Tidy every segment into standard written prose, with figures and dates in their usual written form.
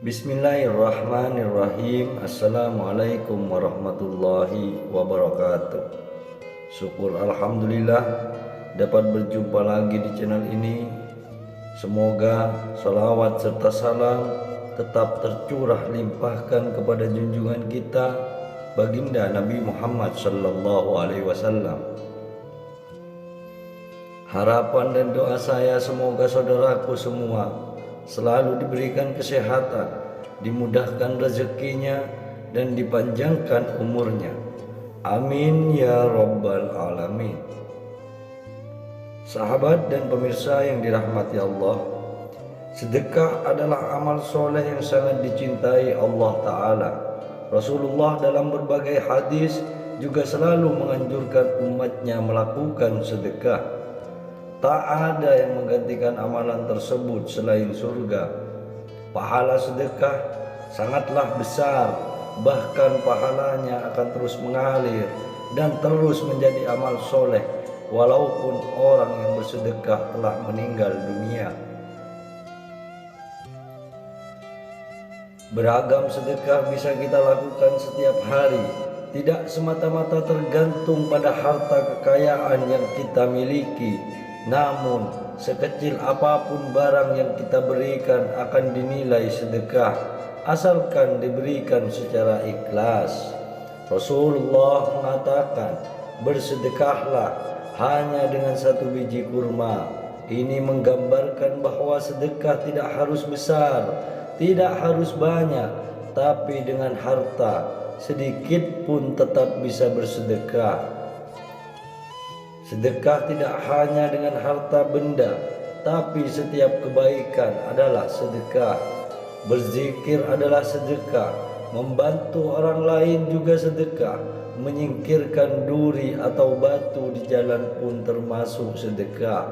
Bismillahirrahmanirrahim. Assalamualaikum warahmatullahi wabarakatuh. Syukur alhamdulillah dapat berjumpa lagi di channel ini. Semoga salawat serta salam tetap tercurah limpahkan kepada junjungan kita baginda Nabi Muhammad sallallahu alaihi wasallam. Harapan dan doa saya semoga saudaraku semua selalu diberikan kesehatan, dimudahkan rezekinya, dan dipanjangkan umurnya. Amin ya rabbal alamin. Sahabat dan pemirsa yang dirahmati Allah, sedekah adalah amal soleh yang sangat dicintai Allah Ta'ala. Rasulullah dalam berbagai hadis juga selalu menganjurkan umatnya melakukan sedekah. Tak ada yang menggantikan amalan tersebut selain surga. Pahala sedekah sangatlah besar, bahkan pahalanya akan terus mengalir dan terus menjadi amal soleh walaupun orang yang bersedekah telah meninggal dunia. Beragam sedekah bisa kita lakukan setiap hari, tidak semata-mata tergantung pada harta kekayaan yang kita miliki. Namun, sekecil apapun barang yang kita berikan akan dinilai sedekah, asalkan diberikan secara ikhlas. Rasulullah mengatakan, bersedekahlah hanya dengan 1 biji kurma. Ini menggambarkan bahwa sedekah tidak harus besar, tidak harus banyak, tapi dengan harta sedikit pun tetap bisa bersedekah. Sedekah tidak hanya dengan harta benda, tapi setiap kebaikan adalah sedekah. Berzikir adalah sedekah, membantu orang lain juga sedekah, menyingkirkan duri atau batu di jalan pun termasuk sedekah.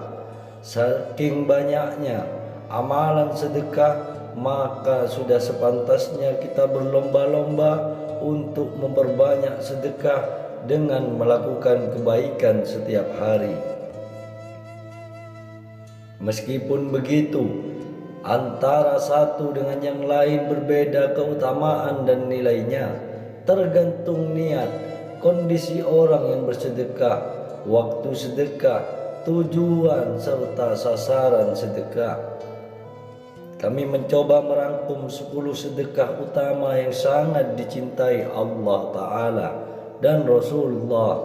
Saking banyaknya amalan sedekah, maka sudah sepantasnya kita berlomba-lomba untuk memperbanyak sedekah dengan melakukan kebaikan setiap hari. Meskipun begitu, antara satu dengan yang lain berbeda keutamaan dan nilainya, tergantung niat, kondisi orang yang bersedekah, waktu sedekah, tujuan serta sasaran sedekah. Kami mencoba merangkum 10 sedekah utama yang sangat dicintai Allah Ta'ala dan Rasulullah.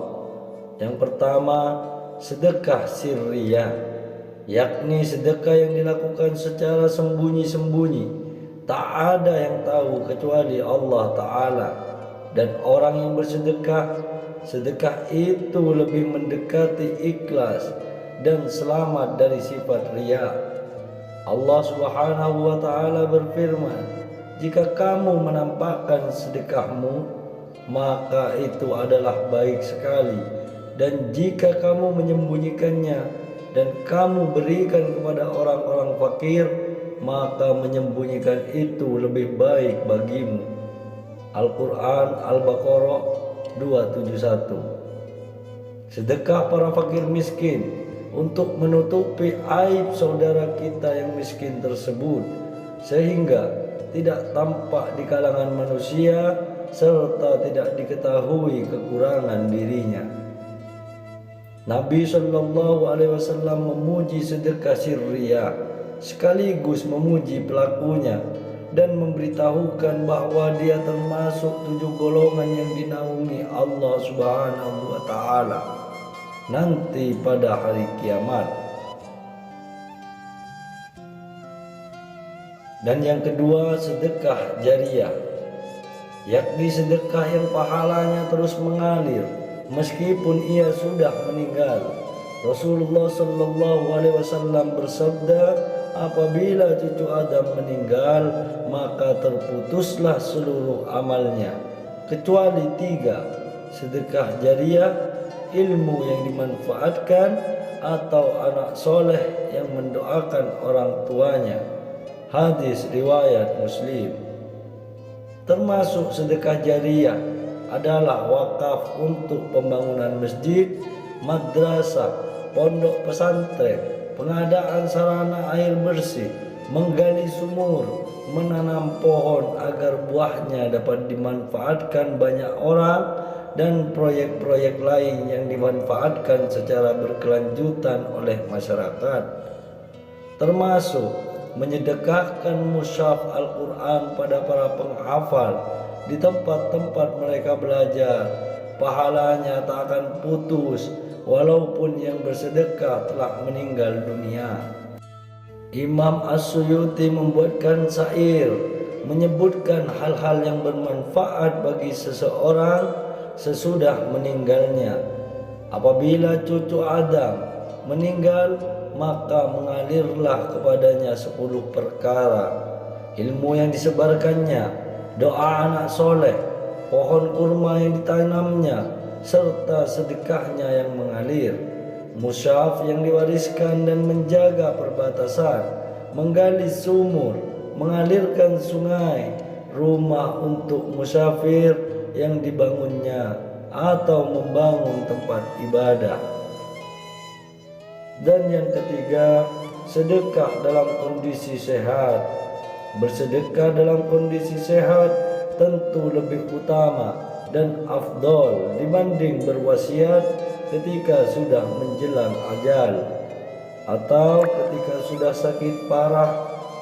Yang pertama, sedekah sirriyah, yakni sedekah yang dilakukan secara sembunyi-sembunyi. Tak ada yang tahu kecuali Allah Ta'ala. Dan orang yang bersedekah, sedekah itu lebih mendekati ikhlas dan selamat dari sifat riya. Allah Subhanahu wa Ta'ala berfirman, jika kamu menampakkan sedekahmu, maka itu adalah baik sekali, dan jika kamu menyembunyikannya dan kamu berikan kepada orang-orang fakir, maka menyembunyikan itu lebih baik bagimu. Al-Quran Al-Baqarah 271. Sedekah para fakir miskin untuk menutupi aib saudara kita yang miskin tersebut, sehingga tidak tampak di kalangan manusia serta tidak diketahui kekurangan dirinya. Nabi Shallallahu Alaihi Wasallam memuji sedekah sirriyah sekaligus memuji pelakunya dan memberitahukan bahwa dia termasuk 7 golongan yang dinaungi Allah Subhanahu wa Ta'ala nanti pada hari kiamat. Dan yang kedua, sedekah jariyah, yakni sedekah yang pahalanya terus mengalir meskipun ia sudah meninggal. Rasulullah Shallallahu Alaihi Wasallam bersabda, apabila cucu Adam meninggal, maka terputuslah seluruh amalnya kecuali 3, sedekah jariyah, ilmu yang dimanfaatkan, atau anak soleh yang mendoakan orang tuanya. Hadis riwayat Muslim. Termasuk sedekah jariyah adalah wakaf untuk pembangunan masjid, madrasah, pondok pesantren, pengadaan sarana air bersih, menggali sumur, menanam pohon agar buahnya dapat dimanfaatkan banyak orang, dan proyek-proyek lain yang dimanfaatkan secara berkelanjutan oleh masyarakat, termasuk menyedekahkan mushaf Al-Quran pada para penghafal di tempat-tempat mereka belajar. Pahalanya tak akan putus walaupun yang bersedekah telah meninggal dunia. Imam As-Suyuti membuatkan syair menyebutkan hal-hal yang bermanfaat bagi seseorang sesudah meninggalnya. Apabila cucu Adam meninggal, maka mengalirlah kepadanya 10 perkara: ilmu yang disebarkannya, doa anak soleh, pohon kurma yang ditanamnya, serta sedekahnya yang mengalir, mushaf yang diwariskan dan menjaga perbatasan, menggali sumur, mengalirkan sungai, rumah untuk musafir yang dibangunnya, atau membangun tempat ibadah. Dan yang ketiga, sedekah dalam kondisi sehat. Bersedekah dalam kondisi sehat tentu lebih utama dan afdol dibanding berwasiat ketika sudah menjelang ajal atau ketika sudah sakit parah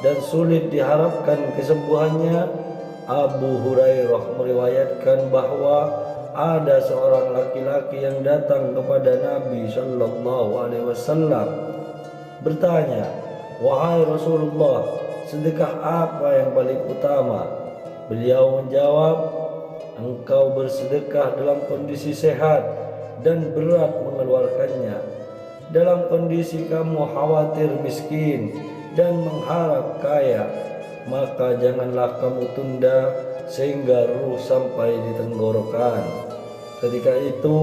dan sulit diharapkan kesembuhannya. Abu Hurairah meriwayatkan bahwa ada seorang laki-laki yang datang kepada Nabi Shallallahu Alaihi Wasallam bertanya, "Wahai Rasulullah, sedekah apa yang paling utama?" Beliau menjawab, "Engkau bersedekah dalam kondisi sehat dan berat mengeluarkannya. Dalam kondisi kamu khawatir miskin dan mengharap kaya, maka janganlah kamu tunda sehingga ruh sampai di tenggorokan. Ketika itu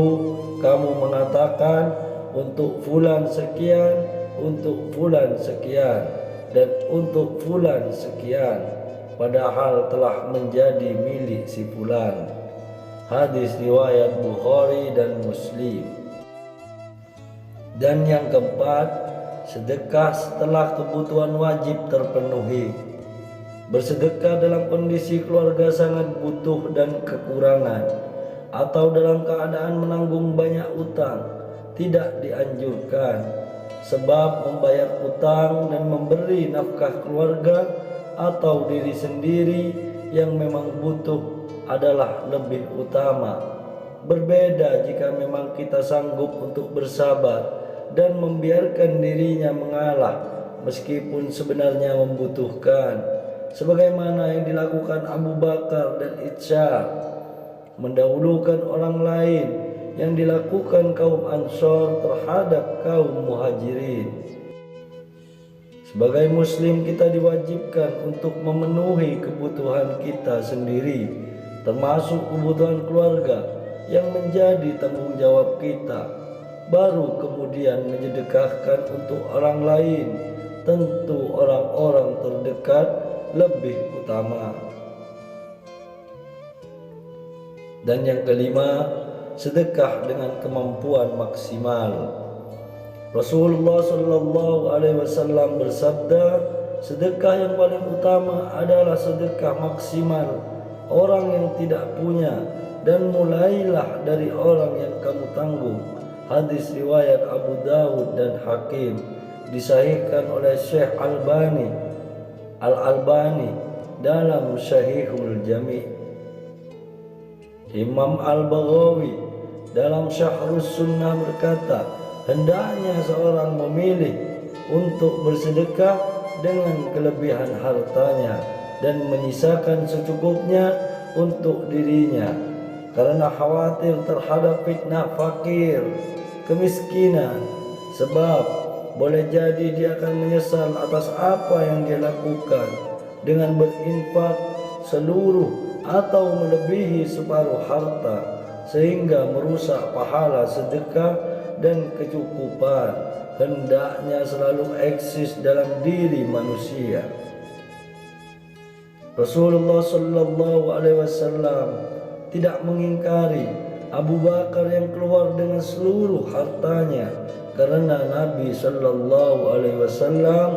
kamu mengatakan, untuk fulan sekian, untuk fulan sekian, dan untuk fulan sekian, padahal telah menjadi milik si fulan." Hadis riwayat Bukhari dan Muslim. Dan yang keempat, sedekah setelah kebutuhan wajib terpenuhi. Bersedekah dalam kondisi keluarga sangat butuh dan kekurangan, atau dalam keadaan menanggung banyak utang, tidak dianjurkan, sebab membayar utang dan memberi nafkah keluarga atau diri sendiri yang memang butuh adalah lebih utama. Berbeda jika memang kita sanggup untuk bersabar dan membiarkan dirinya mengalah meskipun sebenarnya membutuhkan, sebagaimana yang dilakukan Abu Bakar dan Itsyar, mendahulukan orang lain yang dilakukan kaum Ansor terhadap kaum Muhajirin. Sebagai muslim, kita diwajibkan untuk memenuhi kebutuhan kita sendiri, termasuk kebutuhan keluarga yang menjadi tanggung jawab kita, baru kemudian menyedekahkan untuk orang lain. Tentu orang-orang terdekat lebih utama. Dan yang kelima, sedekah dengan kemampuan maksimal. Rasulullah Shallallahu Alaihi Wasallam bersabda, sedekah yang paling utama adalah sedekah maksimal orang yang tidak punya, dan mulailah dari orang yang kamu tanggung. Hadis riwayat Abu Dawud dan Hakim, disahihkan oleh Syekh Al-Albani dalam Syahihul Jami'. Imam Al-Baghawi dalam Syahrus Sunnah berkata, hendaknya seorang memilih untuk bersedekah dengan kelebihan hartanya dan menyisakan secukupnya untuk dirinya, karena khawatir terhadap fitnah fakir, kemiskinan, sebab boleh jadi dia akan menyesal atas apa yang dia lakukan dengan berinfak seluruh atau melebihi separuh harta, sehingga merusak pahala sedekah dan kecukupan hendaknya selalu eksis dalam diri manusia. Rasulullah Shallallahu Alaihi Wasallam tidak mengingkari Abu Bakar yang keluar dengan seluruh hartanya, karena Nabi Shallallahu Alaihi Wasallam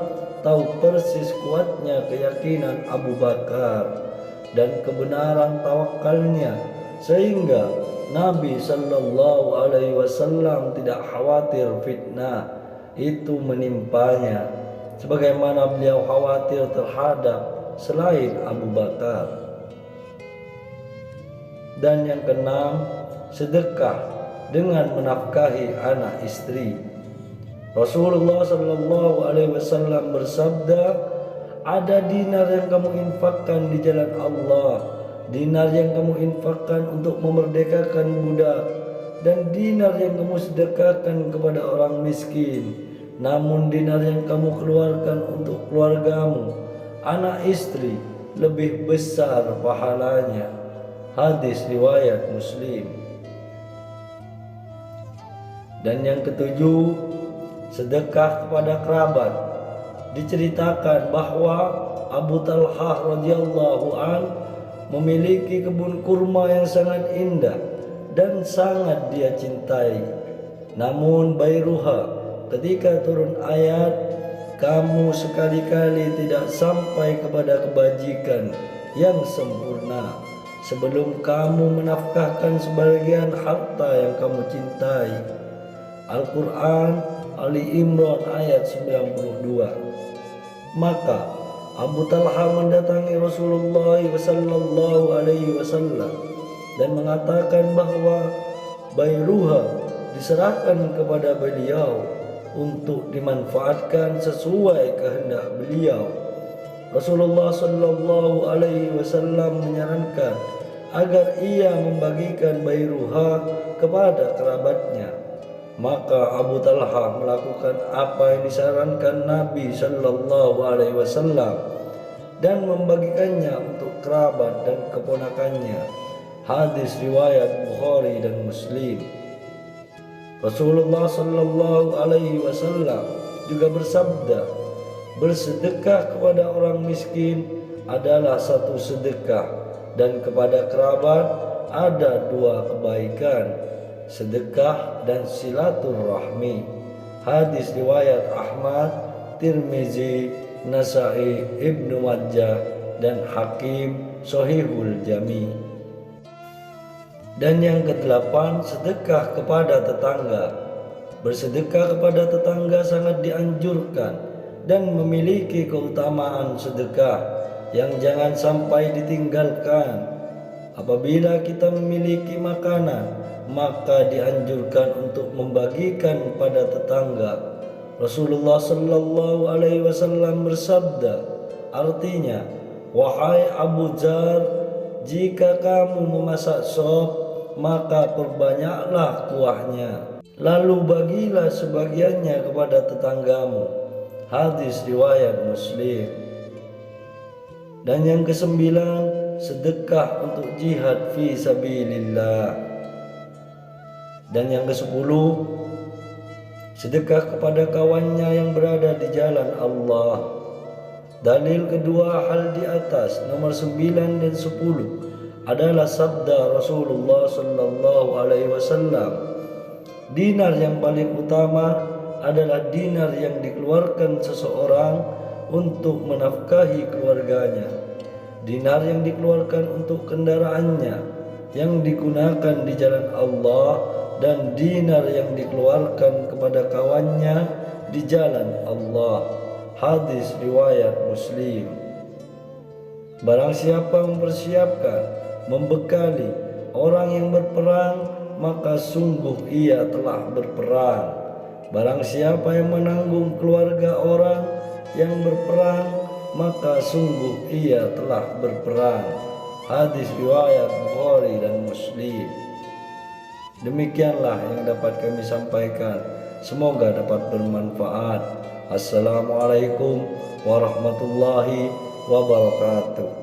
tahu persis kuatnya keyakinan Abu Bakar dan kebenaran tawakalnya, sehingga Nabi Shallallahu Alaihi Wasallam tidak khawatir fitnah itu menimpanya, sebagaimana beliau khawatir terhadap selain Abu Bakar. Dan yang keenam, sedekah dengan menafkahi anak istri. Rasulullah Shallallahu Alaihi Wasallam bersabda, ada dinar yang kamu infakkan di jalan Allah, dinar yang kamu infakkan untuk memerdekakan budak, dan dinar yang kamu sedekahkan kepada orang miskin. Namun dinar yang kamu keluarkan untuk keluargamu, anak istri, lebih besar pahalanya. Hadis riwayat Muslim. Dan yang ketujuh, sedekah kepada kerabat. Diceritakan bahwa Abu Talhah radhiyallahu an memiliki kebun kurma yang sangat indah dan sangat dia cintai. Namun Bayruha ketika turun ayat, kamu sekali-kali tidak sampai kepada kebajikan yang sempurna sebelum kamu menafkahkan sebagian harta yang kamu cintai. Al-Quran Ali Imran ayat 92. Maka Abu Talha mendatangi Rasulullah sallallahu alaihi wasallam dan mengatakan bahwa Bayruha diserahkan kepada beliau untuk dimanfaatkan sesuai kehendak beliau. Rasulullah sallallahu alaihi wasallam menyarankan agar ia membagikan Bayruha kepada kerabatnya. Maka Abu Talha melakukan apa yang disarankan Nabi Shallallahu Alaihi Wasallam dan membagikannya untuk kerabat dan keponakannya. Hadis riwayat Bukhari dan Muslim. Rasulullah Shallallahu Alaihi Wasallam juga bersabda, bersedekah kepada orang miskin adalah satu sedekah, dan kepada kerabat ada dua kebaikan, sedekah dan silaturahmi. Hadis riwayat Ahmad, Tirmizi, Nasai, Ibnu Majah dan Hakim Sahihul Jami. Dan yang kedelapan, sedekah kepada tetangga. Bersedekah kepada tetangga sangat dianjurkan dan memiliki keutamaan sedekah yang jangan sampai ditinggalkan. Apabila kita memiliki makanan, maka dianjurkan untuk membagikan pada tetangga. Rasulullah sallallahu alaihi wasallam bersabda, artinya, wahai Abu Dzar, jika kamu memasak sop, maka perbanyaklah kuahnya, lalu bagilah sebagiannya kepada tetanggamu. Hadis riwayat Muslim. Dan yang kesembilan, sedekah untuk jihad fi sabilillah. Dan yang ke-10, sedekah kepada kawannya yang berada di jalan Allah. Dalil kedua hal di atas, nomor 9 dan 10, adalah sabda Rasulullah sallallahu alaihi wasallam. Dinar yang paling utama adalah dinar yang dikeluarkan seseorang untuk menafkahi keluarganya. Dinar yang dikeluarkan untuk kendaraannya yang digunakan di jalan Allah, dan dinar yang dikeluarkan kepada kawannya di jalan Allah. Hadis riwayat Muslim. Barang siapa mempersiapkan, membekali orang yang berperang, maka sungguh ia telah berperang. Barang siapa yang menanggung keluarga orang yang berperang, maka sungguh ia telah berperang. Hadis riwayat Bukhari dan Muslim. Demikianlah yang dapat kami sampaikan. Semoga dapat bermanfaat. Assalamualaikum warahmatullahi wabarakatuh.